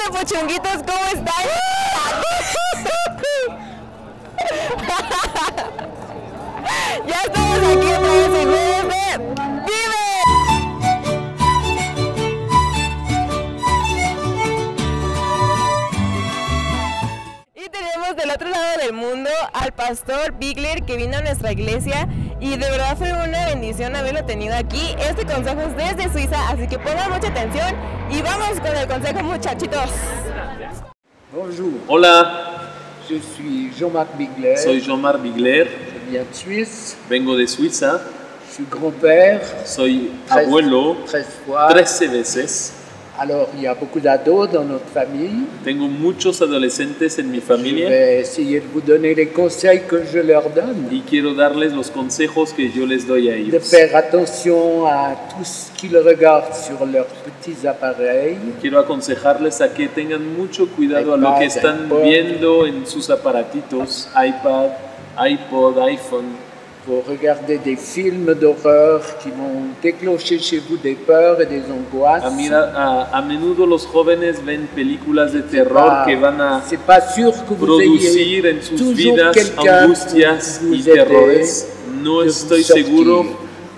Hola pochonguitos, ¿cómo están? Ya estamos aquí otra vez en juegos de Vive. Y tenemos del otro lado del mundo al pastor Bigler, que vino a nuestra iglesia y de verdad fue una bendición haberlo tenido aquí. Este consejo es desde Suiza, así que pongan mucha atención y vamos con el consejo, muchachitos. Bonjour. Hola, Je suis Jean-Marc Bigler. soy Jean-Marc Bigler, Je viens de Suisse. vengo de Suiza, Je suis grand-père. soy abuelo 13 fois. 13 veces, Alors, il y a beaucoup d'ados dans notre famille. tengo muchos adolescentes en mi Je familia vais essayer de vous donner les conseils que je leur donne. y quiero darles los consejos que yo les doy a De ellos. faire attention à tout ce qu'ils regardent sur leurs petits appareils. Quiero aconsejarles a que tengan mucho cuidado a lo que están viendo en sus aparatitos, iPad, iPod, iPhone. Pour regarder des films d'horreur qui vont déclencher chez vous des peurs et des angoisses. A menudo los jóvenes ven películas de terror que van a C'est pas sûr que vous producir ayez en sus toujours vidas quelqu'un angustias pour vous y terrores. aider No de estoy vous sortir. seguro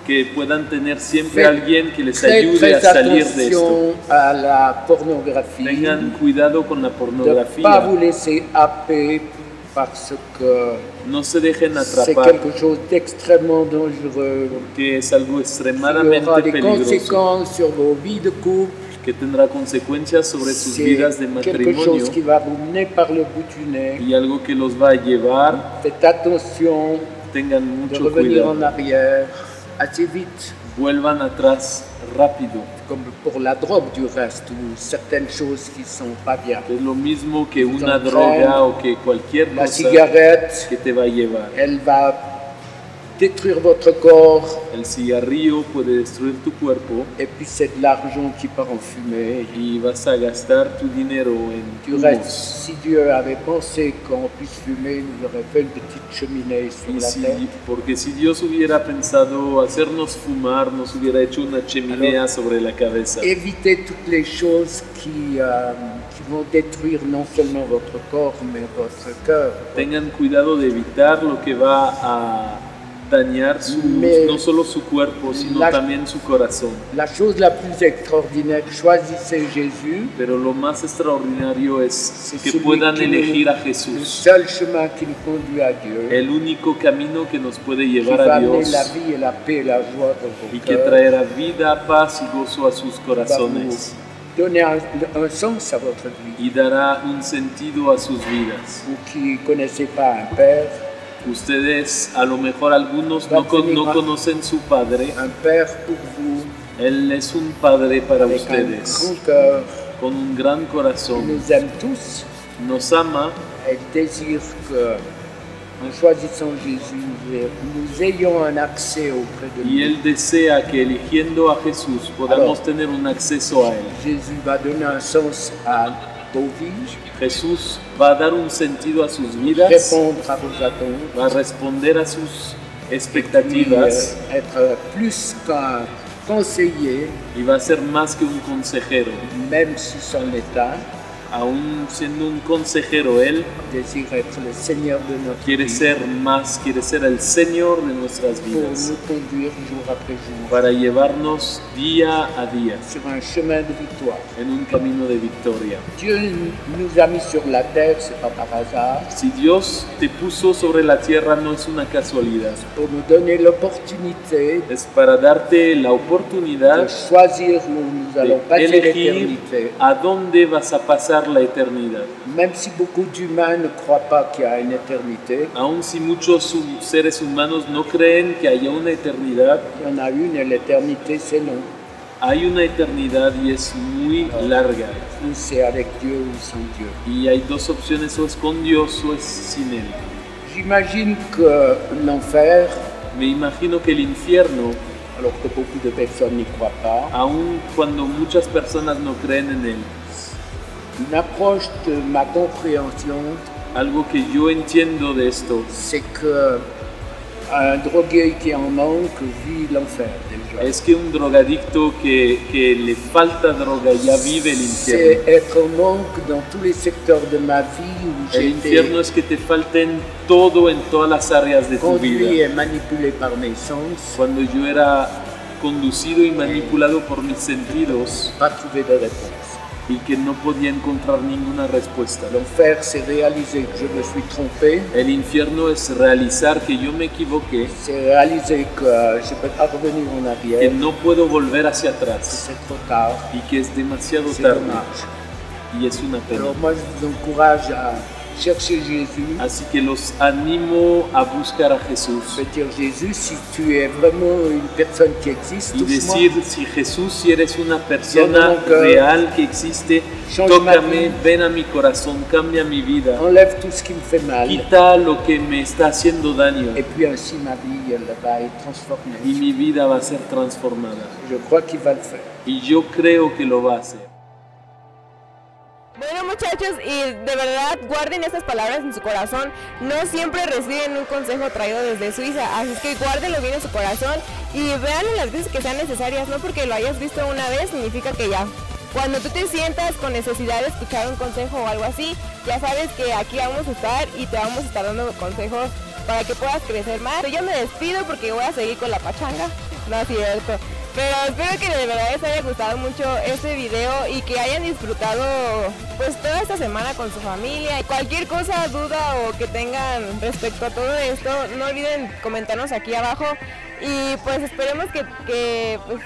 que puedan tener siempre Faites alguien que les Très, ayude a très salir de esto. attention à la pornographie. Tengan cuidado con la De ne pas pornografía. vous laisser happer parce que No se dejen c'est atrapar quelque chose d'extrêmement dangereux. porque es algo Qui extremadamente aura des peligroso conséquences sur vos vies de couple. que tendrá consecuencias sobre sus C'est vidas de quelque chose matrimonio qui va vous mener par le bout du nez. y algo que los va a llevar. Faites attention Tengan de mucho revenir en cuidado. arrière assez vite. Vuelvan atrás rápido. Comme pour la drogue du reste, ou certaines choses qui sont pas bien. Es lo mismo que Vous una entraîne. droga o que cualquier La cosa cigarette, que te va a llevar. elle va détruire votre corps, El cigarrillo puede destruir tu cuerpo et puis c'est de l'argent qui part en fumée. y vas a gastar tu dinero en Du reste, humos. si Dieu avait pensé qu'on puisse fumer, il nous aurait fait une petite cheminée sur Y la tête. porque si Dios hubiera pensado hacernos fumar, nos hubiera hecho una chimenea sobre la cabeza. Évitez toutes les choses qui vont détruire non seulement votre corps, mais votre cœur. Tengan cuidado de evitar lo que va a dañar no solo su cuerpo, sino también su corazón. La chose la plus extraordinaire, choisissez Jésus. Pero lo más extraordinario es que celui puedan qui elegir a le Jesús, seul chemin qui nous conduit à Dieu, el único camino que nos puede qui llevar va a amener Dios la vie et la paix et la joie dans y vos que cœurs, traerá vida, paz y gozo a sus va vous corazones donner un sens à votre vie. y dará un sentido a sus vidas. Vous qui ne connaissez pas un père, Ustedes, a lo mejor algunos no conocen su padre. un père pour vous, Él es un padre para avec un ustedes, grand cœur, con un gran qui corazón. nous aime tous, Nos ama et désire que, en choisissant Jésus, nous ayons un accès auprès de y lui. Él desea que eligiendo a Jesús podamos tener un acceso a Él. Jésus va donner un sens à vos vies, Jesús va a dar un sentido a sus vidas, répondre à vos attentes, va a responder a sus puis, expectativas être plus qu'un conseiller, y va a ser más que un consejero. même si son état Aún siendo un consejero, Él désire être le Seigneur de notre quiere vie, ser más, quiere ser el Señor de nuestras pour vidas, nous conduire jour après jour para llevarnos día a día sur un chemin de victoire. en un camino de victoria. Dieu nous a mis sur la terre, c'est pas par hasard, Si Dios te puso sobre la tierra no es una casualidad, pour nous donner l'opportunité es para darte la de oportunidad choisir où nous allons de passer elegir l'éternité. a dónde vas a pasar la eternidad. Même si beaucoup d'humains ne croient pas qu'il y a une éternité, Aun si muchos seres humanos no creen que haya una eternidad, il y en a une et l'éternité c'est long. hay una eternidad y es muy larga. Ou c'est avec Dieu ou sans Dieu. Y hay dos opciones, o es con Dios o es sin Él. J'imagine que l'enfer, Me imagino que el infierno, alors que beaucoup de personnes n'y croient pas, aun cuando muchas personas no creen en Él, une approche de ma compréhension, algo que yo entiendo de esto c'est que Un drogué qui en manque vit l'enfer déjà. Es que un drogadicto que le falta droga ya vive el infierno. C'est être en manque dans tous les secteurs de ma vie où El j'ai infierno été es que te falten todo en todas las áreas de tu conduit vida. et manipulé par mes sens, Cuando yo era conducido y manipulado por mis sentidos pas trouvé de réponse. y que no podía encontrar ninguna respuesta. L'enfer, c'est réaliser que je me suis trompé, El infierno es realizar que yo me equivoqué, c'est réaliser que je ne peux pas revenir en que arrière, no puedo volver hacia atrás c'est trop tard, y que es demasiado c'est tarde dommage. y es una pena. Alors moi, je vous encourage à chercher Jésus, Así que los animo a buscar a Jesús je veux dire Jésus, si tu es vraiment une personne qui existe, y touche-moi, decir, si Jesús, si eres una persona Viene nunca. real que existe, Change ma tócame, vie. ven a mi corazón, cambia mi vida, enlève tout ce qui me fait mal, quita lo que me está haciendo daño et puis ainsi ma vie, elle va être transformée. y mi vida va a ser transformada. Je crois qu'il va le faire. Y yo creo que lo va a hacer. Bueno, muchachos, y de verdad guarden estas palabras en su corazón. No siempre reciben un consejo traído desde Suiza, así es que guárdenlo bien en su corazón y véanlo las veces que sean necesarias. No porque lo hayas visto una vez significa que ya. Cuando tú te sientas con necesidad de escuchar un consejo o algo así, ya sabes que aquí vamos a estar y te vamos a estar dando consejos para que puedas crecer más. Yo me despido porque voy a seguir con la pachanga. No es cierto. Pero espero que de verdad les haya gustado mucho este video y que hayan disfrutado pues toda esta semana con su familia. Cualquier cosa, duda o que tengan respecto a todo esto, no olviden comentarnos aquí abajo y pues esperemos que pues,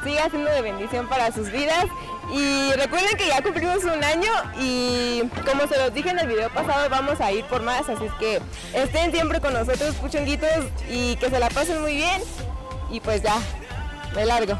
siga siendo de bendición para sus vidas. Y recuerden que ya cumplimos un año y como se los dije en el video pasado, vamos a ir por más, así es que estén siempre con nosotros, puchonguitos, y que se la pasen muy bien y pues ya. Me largo.